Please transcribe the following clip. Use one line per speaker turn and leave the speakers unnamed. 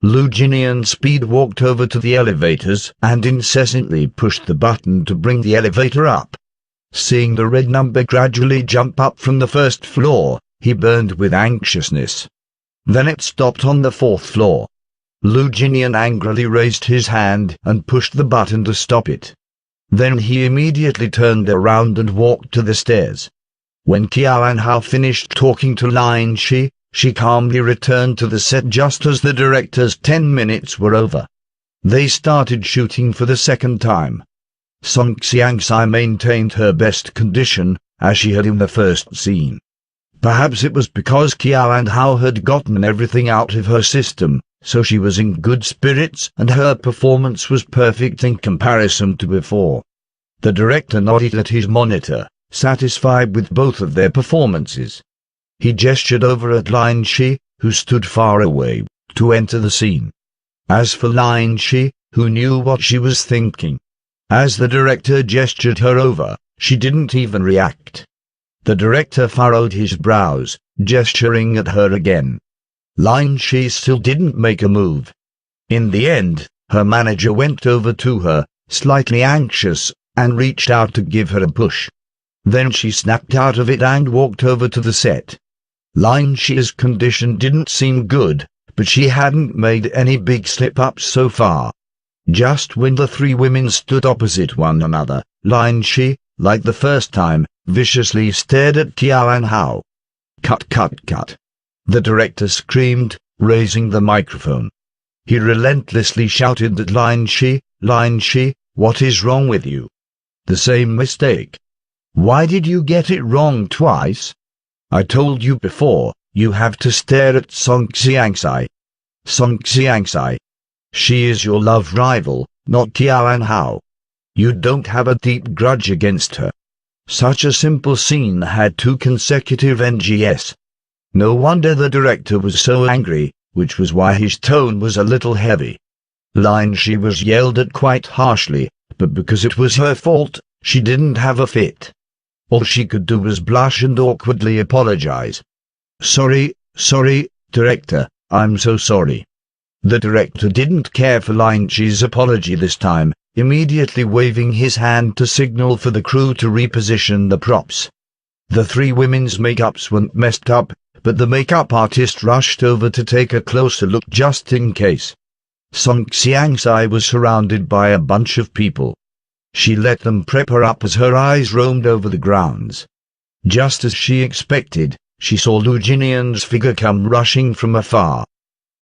Lu Jinian speed walked over to the elevators and incessantly pushed the button to bring the elevator up. Seeing the red number gradually jump up from the first floor, he burned with anxiousness. Then it stopped on the 4th floor. Lu Jinian angrily raised his hand and pushed the button to stop it. Then he immediately turned around and walked to the stairs. When Qiao Hao finished talking to Lin Shi, she calmly returned to the set just as the director's 10 minutes were over. They started shooting for the second time. Song Xiangxai maintained her best condition, as she had in the first scene. Perhaps it was because Qiao Hao had gotten everything out of her system, so she was in good spirits and her performance was perfect in comparison to before. The director nodded at his monitor, satisfied with both of their performances. He gestured over at Lin Shi, who stood far away, to enter the scene. As for Lin Shi, who knew what she was thinking, as the director gestured her over, she didn't even react. The director furrowed his brows, gesturing at her again. Lin Shi still didn't make a move. In the end, her manager went over to her, slightly anxious, and reached out to give her a push. Then she snapped out of it and walked over to the set. Lin Shi's condition didn't seem good, but she hadn't made any big slip-ups so far. Just when the three women stood opposite one another, Lin Shi, like the first time, viciously stared at Qiao Hao. "Cut, cut, cut!" the director screamed, raising the microphone. He relentlessly shouted at Lin Shi, what is wrong with you? The same mistake. Why did you get it wrong twice? I told you before, you have to stare at Song Xiangxai. Song Xiangxai. She is your love rival, not Qiao Hao. You don't have a deep grudge against her. Such a simple scene had 2 consecutive NGs. No wonder the director was so angry, which was why his tone was a little heavy. Lin Shi was yelled at quite harshly, but because it was her fault, she didn't have a fit. All she could do was blush and awkwardly apologize. Sorry, director, I'm so sorry. The director didn't care for Lin Shi's apology this time, immediately waving his hand to signal for the crew to reposition the props. The 3 women's makeups weren't messed up, but the makeup artist rushed over to take a closer look just in case. Song Xiangxai was surrounded by a bunch of people. She let them prep her up as her eyes roamed over the grounds. Just as she expected, she saw Lu Jinian's figure come rushing from afar.